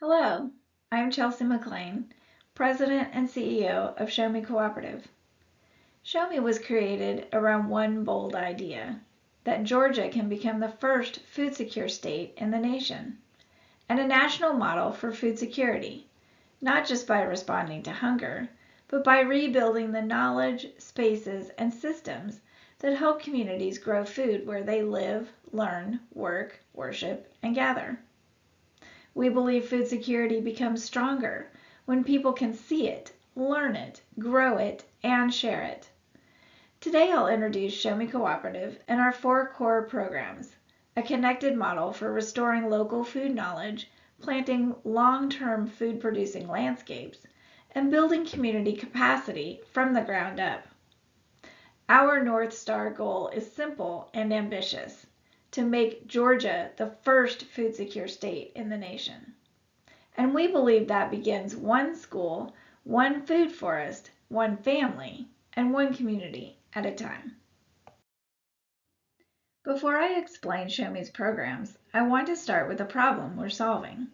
Hello, I'm Chelsea McClain, President and CEO of Shaome Cooperative. Shaome was created around one bold idea, that Georgia can become the first food secure state in the nation, and a national model for food security, not just by responding to hunger, but by rebuilding the knowledge, spaces, and systems that help communities grow food where they live, learn, work, worship, and gather. We believe food security becomes stronger when people can see it, learn it, grow it, and share it. Today I'll introduce Shaome Cooperative and our 4 core programs, a connected model for restoring local food knowledge, planting long-term food-producing landscapes, and building community capacity from the ground up. Our North Star goal is simple and ambitious: to make Georgia the first food secure state in the nation. And we believe that begins one school, one food forest, one family, and one community at a time. Before I explain Shaome's programs, I want to start with the problem we're solving.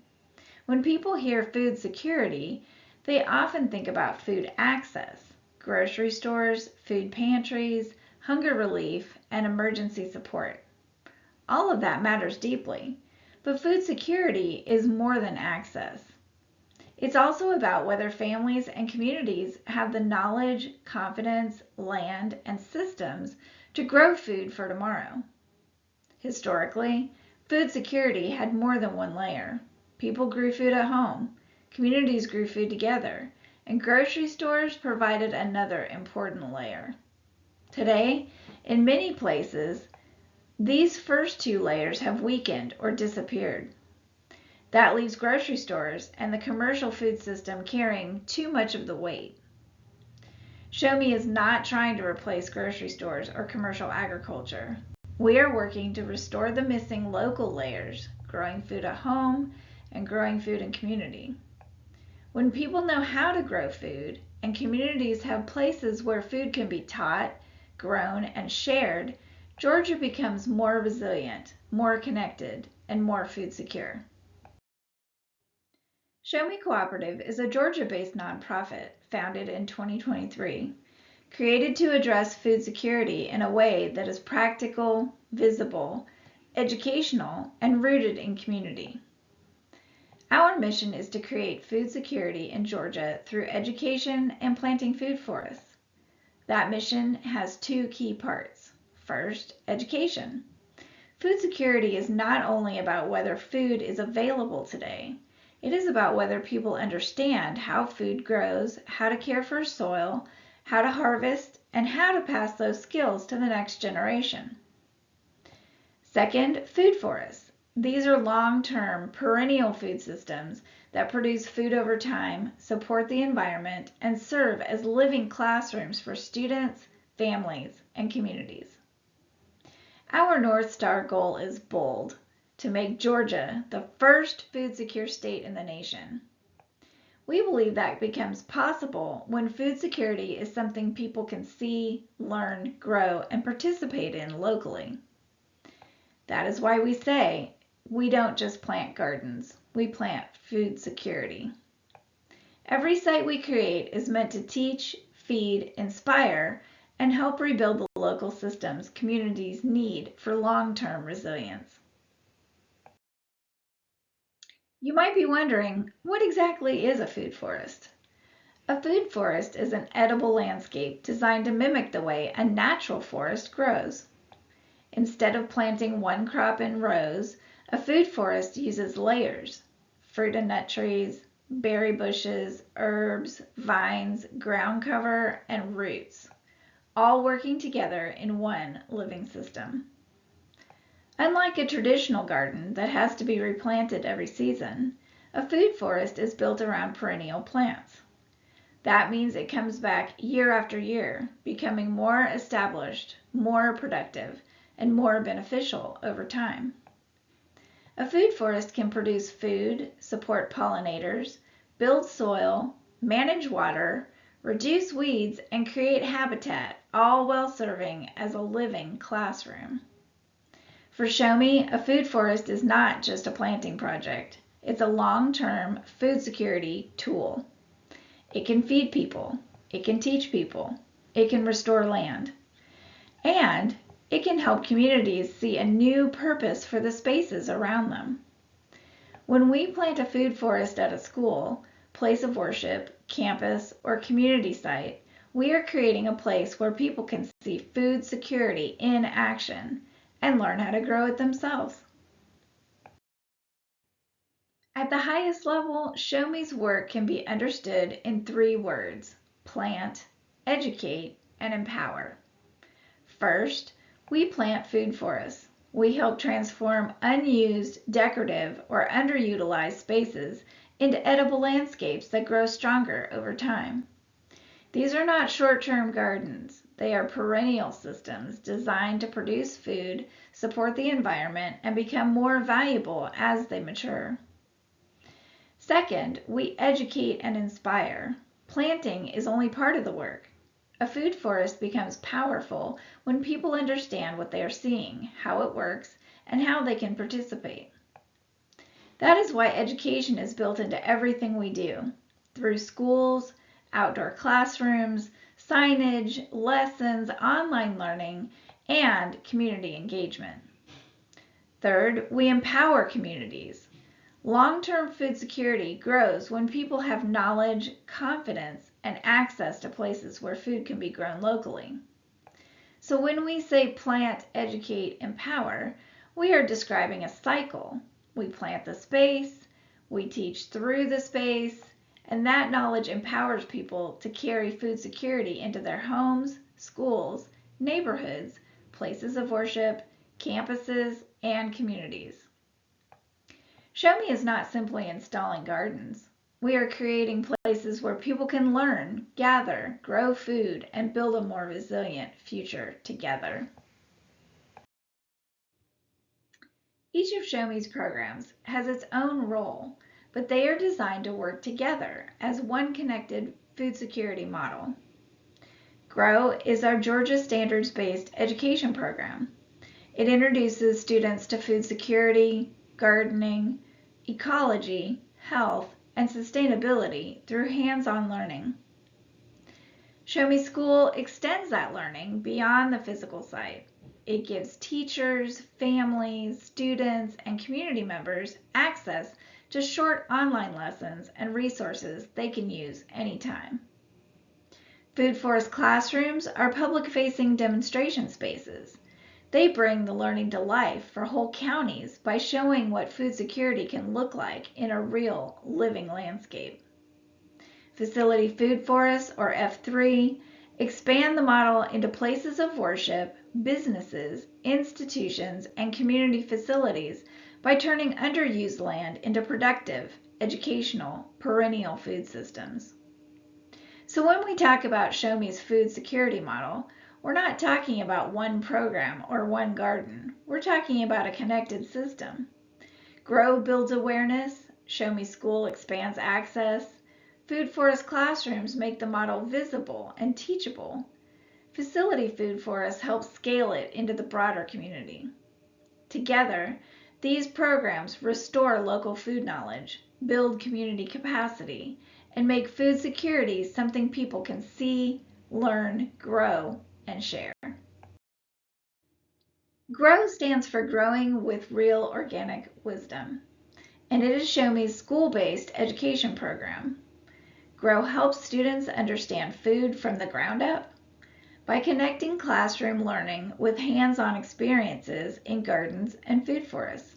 When people hear food security, they often think about food access, grocery stores, food pantries, hunger relief, and emergency support. All of that matters deeply, but food security is more than access. It's also about whether families and communities have the knowledge, confidence, land, and systems to grow food for tomorrow. Historically, food security had more than one layer. People grew food at home, communities grew food together, and grocery stores provided another important layer. Today, in many places, these first 2 layers have weakened or disappeared. That leaves grocery stores and the commercial food system carrying too much of the weight. Shaome is not trying to replace grocery stores or commercial agriculture. We are working to restore the missing local layers, growing food at home and growing food in community. When people know how to grow food and communities have places where food can be taught, grown, and shared, Georgia becomes more resilient, more connected, and more food secure. Shaome Cooperative is a Georgia-based nonprofit founded in 2023, created to address food security in a way that is practical, visible, educational, and rooted in community. Our mission is to create food security in Georgia through education and planting food forests. That mission has 2 key parts. First, education. Food security is not only about whether food is available today. It is about whether people understand how food grows, how to care for soil, how to harvest, and how to pass those skills to the next generation. Second, food forests. These are long-term, perennial food systems that produce food over time, support the environment, and serve as living classrooms for students, families, and communities. Our North Star goal is bold: to make Georgia the first food secure state in the nation. We believe that becomes possible when food security is something people can see, learn, grow, and participate in locally. That is why we say we don't just plant gardens, we plant food security. Every site we create is meant to teach, feed, inspire, and help rebuild the local systems communities need for long-term resilience. You might be wondering, what exactly is a food forest? A food forest is an edible landscape designed to mimic the way a natural forest grows. Instead of planting one crop in rows, a food forest uses layers: fruit and nut trees, berry bushes, herbs, vines, ground cover, and roots, all working together in one living system. Unlike a traditional garden that has to be replanted every season, a food forest is built around perennial plants. That means it comes back year after year, becoming more established, more productive, and more beneficial over time. A food forest can produce food, support pollinators, build soil, manage water, reduce weeds, and create habitat, all while serving as a living classroom. For Shaome, a food forest is not just a planting project. It's a long-term food security tool. It can feed people. It can teach people. It can restore land. And it can help communities see a new purpose for the spaces around them. When we plant a food forest at a school, place of worship, campus, or community site, we are creating a place where people can see food security in action and learn how to grow it themselves. At the highest level, Shaume's work can be understood in 3 words: plant, educate, and empower. First, we plant food forests. We help transform unused, decorative, or underutilized spaces into edible landscapes that grow stronger over time. These are not short-term gardens. They are perennial systems designed to produce food, support the environment, and become more valuable as they mature. Second, we educate and inspire. Planting is only part of the work. A food forest becomes powerful when people understand what they are seeing, how it works, and how they can participate. That is why education is built into everything we do, through schools, outdoor classrooms, signage, lessons, online learning, and community engagement. Third, we empower communities. Long-term food security grows when people have knowledge, confidence, and access to places where food can be grown locally. So when we say plant, educate, empower, we are describing a cycle. We plant the space, we teach through the space, and that knowledge empowers people to carry food security into their homes, schools, neighborhoods, places of worship, campuses, and communities. Shaome is not simply installing gardens. We are creating places where people can learn, gather, grow food, and build a more resilient future together. Each of Shaume's programs has its own role, but they are designed to work together as one connected food security model. GROW is our Georgia standards-based education program. It introduces students to food security, gardening, ecology, health, and sustainability through hands-on learning. Shaome Skool extends that learning beyond the physical site. It gives teachers, families, students, and community members access to short online lessons and resources they can use anytime. Food Forest classrooms are public-facing demonstration spaces. They bring the learning to life for whole counties by showing what food security can look like in a real, living landscape. Facility Food Forests, or F3, expand the model into places of worship, businesses, institutions, and community facilities by turning underused land into productive, educational, perennial food systems. So when we talk about Shaume's food security model, we're not talking about one program or one garden. We're talking about a connected system. GROW builds awareness, Shaome Skool expands access, Food Forest classrooms make the model visible and teachable. Facility Food Forests help scale it into the broader community. Together, these programs restore local food knowledge, build community capacity, and make food security something people can see, learn, grow, and share. GROW stands for Growing with Real Organic Wisdom, and it is Shaume's school-based education program. GROW helps students understand food from the ground up by connecting classroom learning with hands-on experiences in gardens and food forests.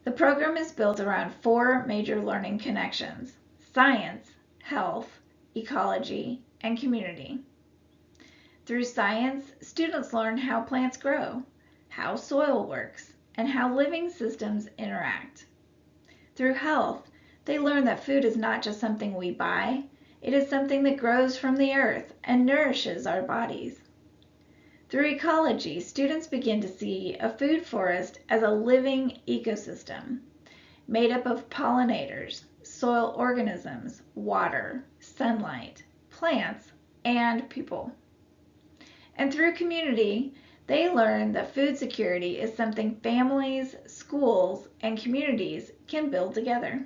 The program is built around 4 major learning connections: science, health, ecology, and community. Through science, students learn how plants grow, how soil works, and how living systems interact. Through health, they learn that food is not just something we buy, it is something that grows from the earth and nourishes our bodies. Through ecology, students begin to see a food forest as a living ecosystem made up of pollinators, soil organisms, water, sunlight, plants, and people. And through community, They learn that food security is something families, schools, and communities can build together.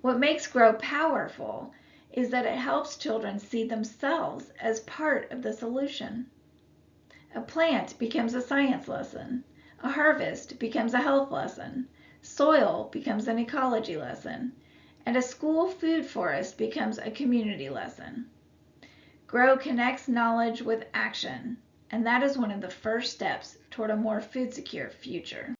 What makes Grow powerful is that it helps children see themselves as part of the solution. A plant becomes a science lesson. A harvest becomes a health lesson. Soil becomes an ecology lesson. And a school food forest becomes a community lesson. Grow connects knowledge with action, and that is one of the first steps toward a more food secure future.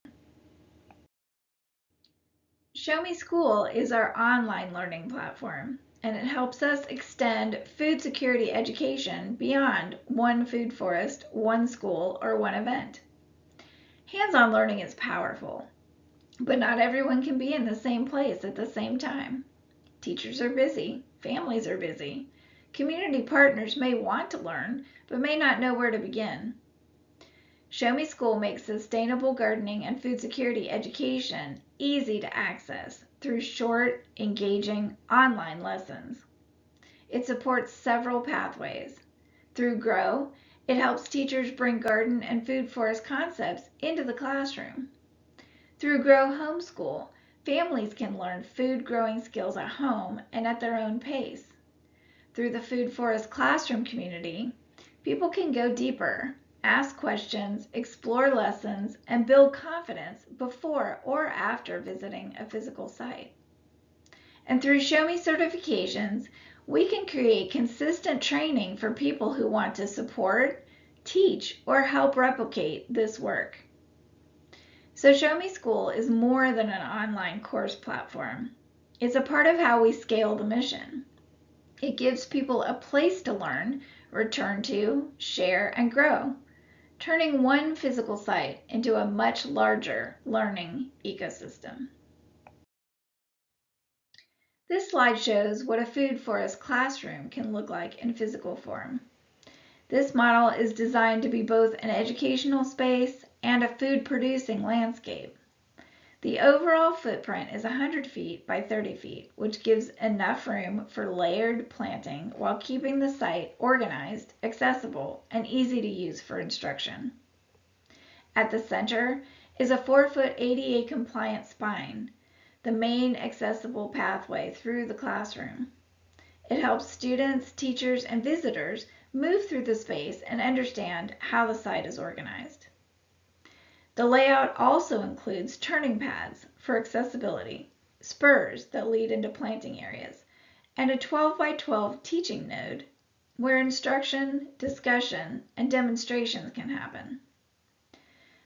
Shaome Skool is our online learning platform, and it helps us extend food security education beyond one food forest, one school, or one event. Hands-on learning is powerful, but not everyone can be in the same place at the same time. Teachers are busy, families are busy. Community partners may want to learn, but may not know where to begin. Shaome Skool makes sustainable gardening and food security education easy to access through short, engaging online lessons. It supports several pathways. Through Grow, it helps teachers bring garden and food forest concepts into the classroom. Through Grow Homeschool, families can learn food growing skills at home and at their own pace. Through the Food Forest Classroom community, people can go deeper, ask questions, explore lessons, and build confidence before or after visiting a physical site. And through Shaome certifications, we can create consistent training for people who want to support, teach, or help replicate this work. So Shaome Skool is more than an online course platform. It's a part of how we scale the mission. It gives people a place to learn, return to, share, and grow, turning one physical site into a much larger learning ecosystem. This slide shows what a food forest classroom can look like in physical form. This model is designed to be both an educational space and a food producing landscape. The overall footprint is 100 feet by 30 feet, which gives enough room for layered planting while keeping the site organized, accessible, and easy to use for instruction. At the center is a 4-foot ADA compliant spine, the main accessible pathway through the classroom. It helps students, teachers, and visitors move through the space and understand how the site is organized. The layout also includes turning pads for accessibility, spurs that lead into planting areas, and a 12 by 12 teaching node where instruction, discussion, and demonstrations can happen.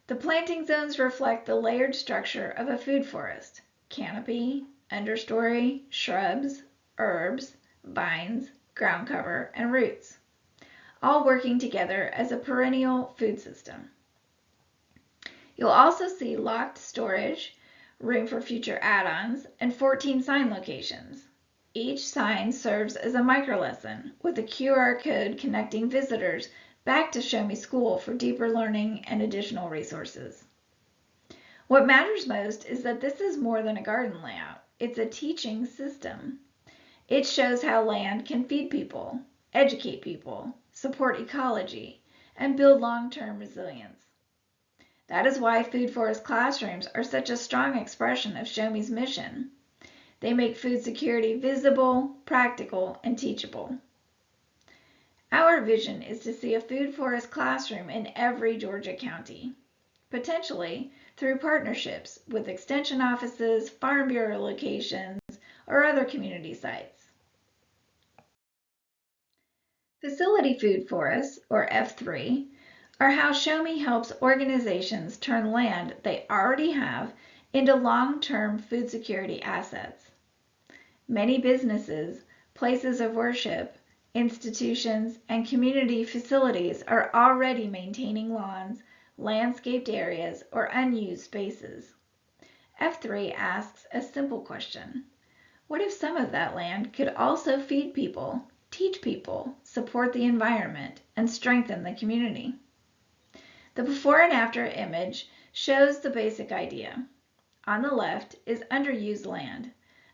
The planting zones reflect the layered structure of a food forest: canopy, understory, shrubs, herbs, vines, ground cover, and roots, all working together as a perennial food system. You'll also see locked storage, room for future add-ons, and 14 sign locations. Each sign serves as a microlesson with a QR code connecting visitors back to Shaome Skool for deeper learning and additional resources. What matters most is that this is more than a garden layout. It's a teaching system. It shows how land can feed people, educate people, support ecology, and build long-term resilience. That is why food forest classrooms are such a strong expression of Shaume's mission. They make food security visible, practical, and teachable. Our vision is to see a food forest classroom in every Georgia county, potentially through partnerships with extension offices, Farm Bureau locations, or other community sites. Facility food forests, or F3, are how Shaome helps organizations turn land they already have into long-term food security assets. Many businesses, places of worship, institutions, and community facilities are already maintaining lawns, landscaped areas, or unused spaces. F3 asks a simple question: what if some of that land could also feed people, teach people, support the environment, and strengthen the community? The before and after image shows the basic idea. On the left is underused land,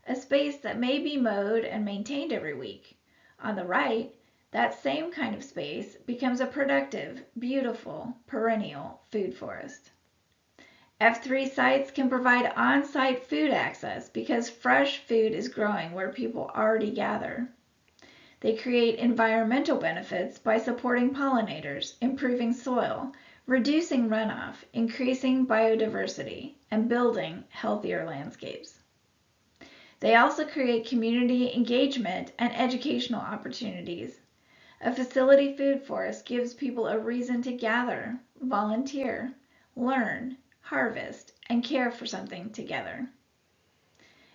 a space that may be mowed and maintained every week. On the right, that same kind of space becomes a productive, beautiful, perennial food forest. F3 sites can provide on-site food access because fresh food is growing where people already gather. They create environmental benefits by supporting pollinators, improving soil, reducing runoff, increasing biodiversity, and building healthier landscapes. They also create community engagement and educational opportunities. A facility food forest gives people a reason to gather, volunteer, learn, harvest, and care for something together.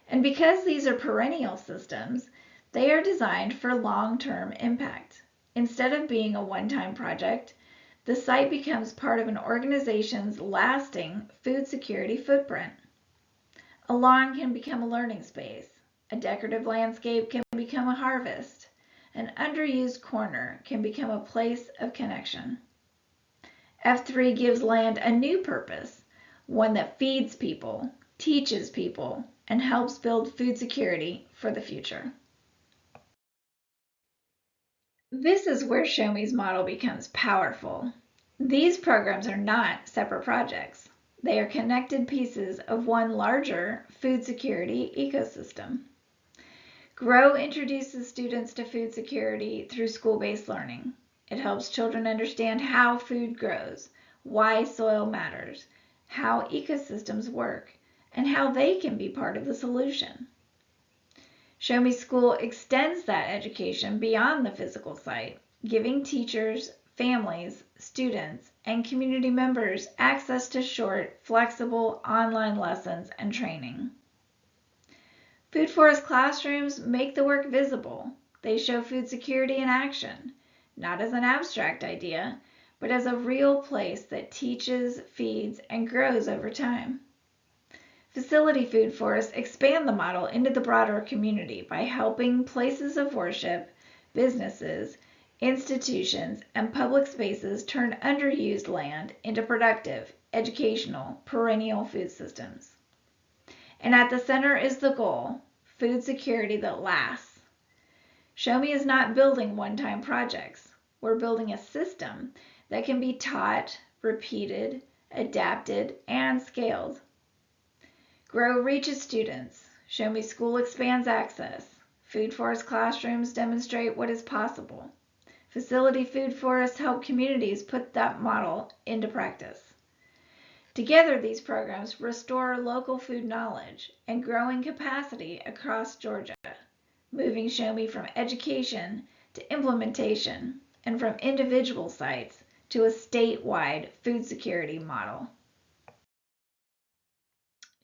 And because these are perennial systems, they are designed for long-term impact. Instead of being a one-time project, the site becomes part of an organization's lasting food security footprint. A lawn can become a learning space. A decorative landscape can become a harvest. An underused corner can become a place of connection. F3 gives land a new purpose, one that feeds people, teaches people, and helps build food security for the future. This is where Shaume's model becomes powerful. These programs are not separate projects. They are connected pieces of one larger food security ecosystem. GROW introduces students to food security through school-based learning. It helps children understand how food grows, why soil matters, how ecosystems work, and how they can be part of the solution. Shaome Skool extends that education beyond the physical site, giving teachers, families, students, and community members access to short, flexible online lessons and training. Food Forest classrooms make the work visible. They show food security in action, not as an abstract idea, but as a real place that teaches, feeds, and grows over time. Facility food forests expand the model into the broader community by helping places of worship, businesses, institutions, and public spaces turn underused land into productive, educational, perennial food systems. And at the center is the goal, food security that lasts. Shaome is not building one-time projects. We're building a system that can be taught, repeated, adapted, and scaled. GROW reaches students. Shaome Skool expands access. Food Forest classrooms demonstrate what is possible. Facility food forests help communities put that model into practice. Together, these programs restore local food knowledge and growing capacity across Georgia, moving Shaome from education to implementation and from individual sites to a statewide food security model.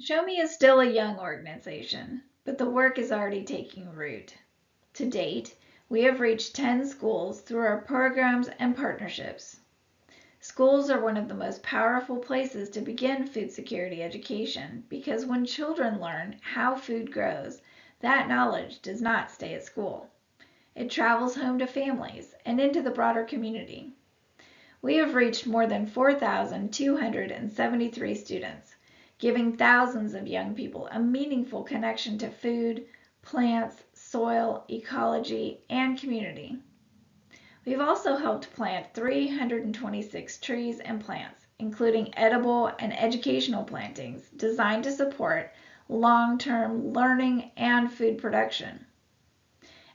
Shaome is still a young organization, but the work is already taking root. To date, we have reached 10 schools through our programs and partnerships. Schools are one of the most powerful places to begin food security education because when children learn how food grows, that knowledge does not stay at school. It travels home to families and into the broader community. We have reached more than 4,273 students, giving thousands of young people a meaningful connection to food, plants, soil, ecology, and community. We've also helped plant 326 trees and plants, including edible and educational plantings designed to support long-term learning and food production.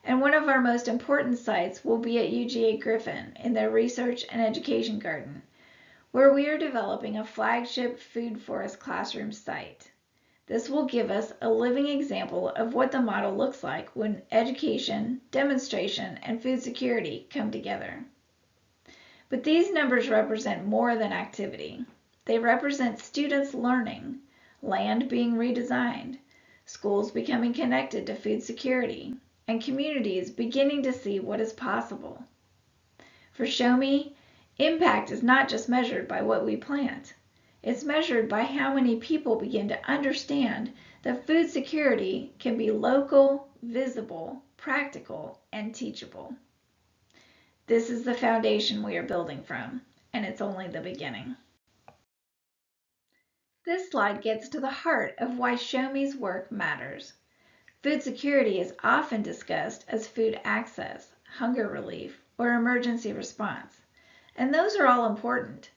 And one of our most important sites will be at UGA Griffin in their Research and Education Garden, where we are developing a flagship food forest classroom site. This will give us a living example of what the model looks like when education, demonstration, and food security come together. But these numbers represent more than activity. They represent students learning, land being redesigned, schools becoming connected to food security, and communities beginning to see what is possible. For Shaome, impact is not just measured by what we plant. It's measured by how many people begin to understand that food security can be local, visible, practical, and teachable. This is the foundation we are building from, and it's only the beginning. This slide gets to the heart of why Shaume's work matters. Food security is often discussed as food access, hunger relief, or emergency response. And those are all important.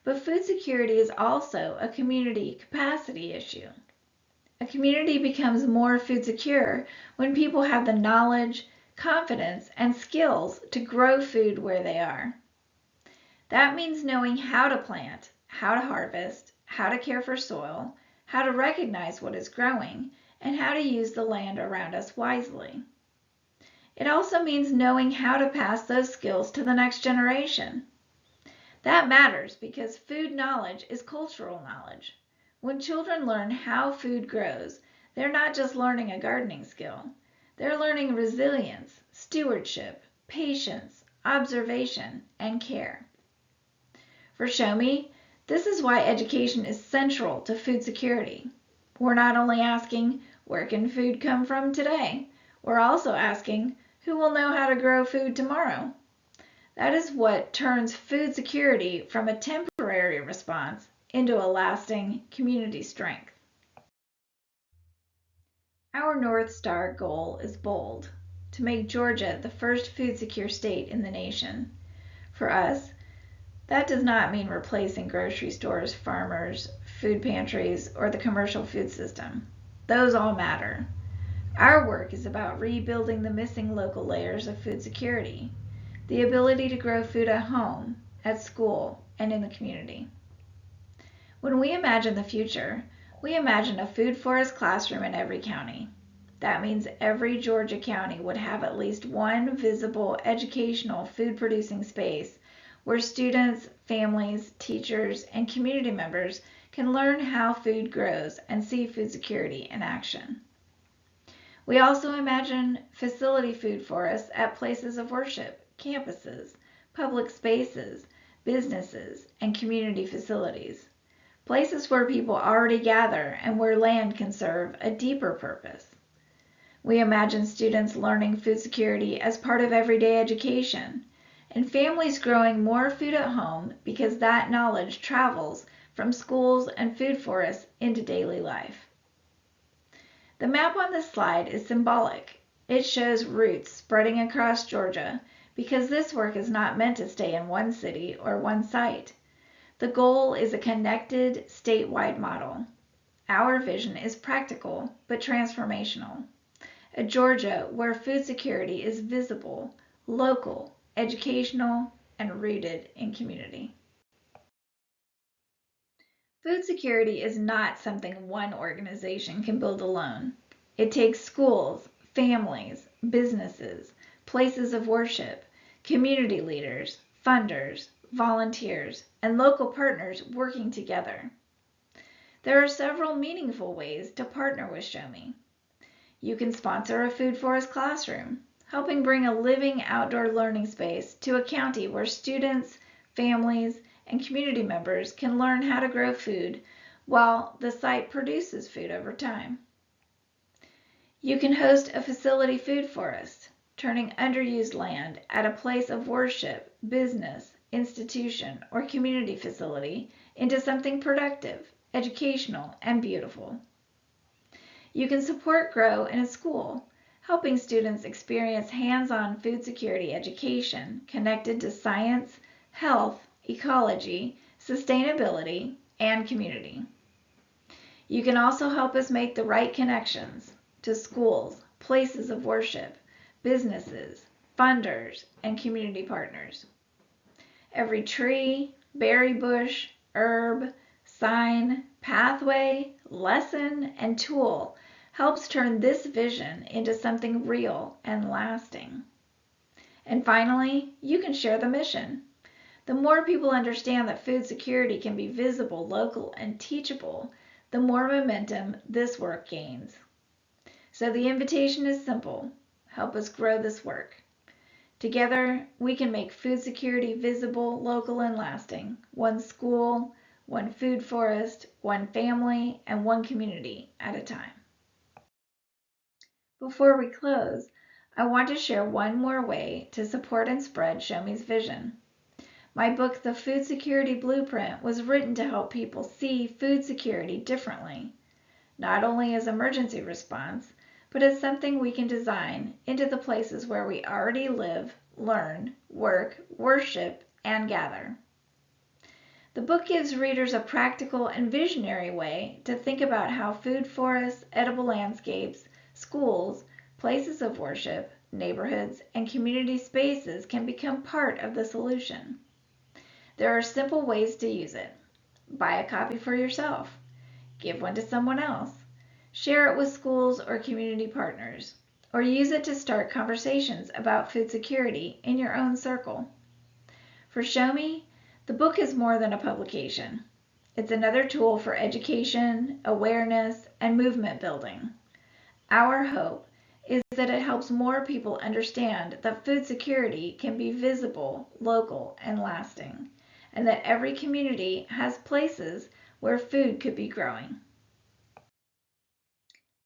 But food security is also a community capacity issue. A community becomes more food secure when people have the knowledge, confidence, and skills to grow food where they are. That means knowing how to plant, how to harvest, how to care for soil, how to recognize what is growing, and how to use the land around us wisely. It also means knowing how to pass those skills to the next generation. That matters because food knowledge is cultural knowledge. When children learn how food grows, they're not just learning a gardening skill. They're learning resilience, stewardship, patience, observation, and care. For Shaome, this is why education is central to food security. We're not only asking, where can food come from today? We're also asking, who will know how to grow food tomorrow? That is what turns food security from a temporary response into a lasting community strength. Our North Star goal is bold: to make Georgia the first food secure state in the nation. For us, that does not mean replacing grocery stores, farmers, food pantries, or the commercial food system. Those all matter. Our work is about rebuilding the missing local layers of food security, the ability to grow food at home, at school, and in the community. When we imagine the future, we imagine a food forest classroom in every county. That means every Georgia county would have at least one visible educational food producing space where students, families, teachers, and community members can learn how food grows and see food security in action. We also imagine facility food forests at places of worship, campuses, public spaces, businesses, and community facilities. Places where people already gather and where land can serve a deeper purpose. We imagine students learning food security as part of everyday education, and families growing more food at home because that knowledge travels from schools and food forests into daily life. The map on this slide is symbolic. It shows routes spreading across Georgia because this work is not meant to stay in one city or one site. The goal is a connected, statewide model. Our vision is practical but transformational. A Georgia where food security is visible, local, educational, and rooted in community. Food security is not something one organization can build alone. It takes schools, families, businesses, places of worship, community leaders, funders, volunteers, and local partners working together. There are several meaningful ways to partner with Shaome. You can sponsor a food forest classroom, helping bring a living outdoor learning space to a county where students, families, and community members can learn how to grow food while the site produces food over time. You can host a facility food forest, turning underused land at a place of worship, business, institution, or community facility into something productive, educational, and beautiful. You can support Grow in a school, helping students experience hands-on food security education connected to science, health, ecology, sustainability, and community. You can also help us make the right connections to schools, places of worship, businesses, funders, and community partners. Every tree, berry bush, herb, sign, pathway, lesson, and tool helps turn this vision into something real and lasting. And finally, you can share the mission. The more people understand that food security can be visible, local, and teachable, the more momentum this work gains. So the invitation is simple. Help us grow this work. Together, we can make food security visible, local, and lasting. One school, one food forest, one family, and one community at a time. Before we close, I want to share one more way to support and spread Shaume's vision. My book, The Food Security Blueprint, was written to help people see food security differently, not only as emergency response, but as something we can design into the places where we already live, learn, work, worship, and gather. The book gives readers a practical and visionary way to think about how food forests, edible landscapes, schools, places of worship, neighborhoods, and community spaces can become part of the solution. There are simple ways to use it. Buy a copy for yourself. Give one to someone else. Share it with schools or community partners. Or use it to start conversations about food security in your own circle. For Shaome, the book is more than a publication. It's another tool for education, awareness, and movement building. Our hope is that it helps more people understand that food security can be visible, local, and lasting, and that every community has places where food could be growing.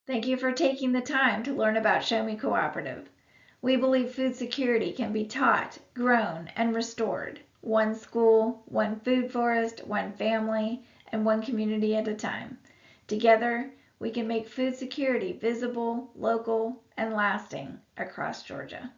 Thank you for taking the time to learn about Shaome Cooperative. We believe food security can be taught, grown, and restored, one school, one food forest, one family, and one community at a time. Together, we can make food security visible, local, and lasting across Georgia.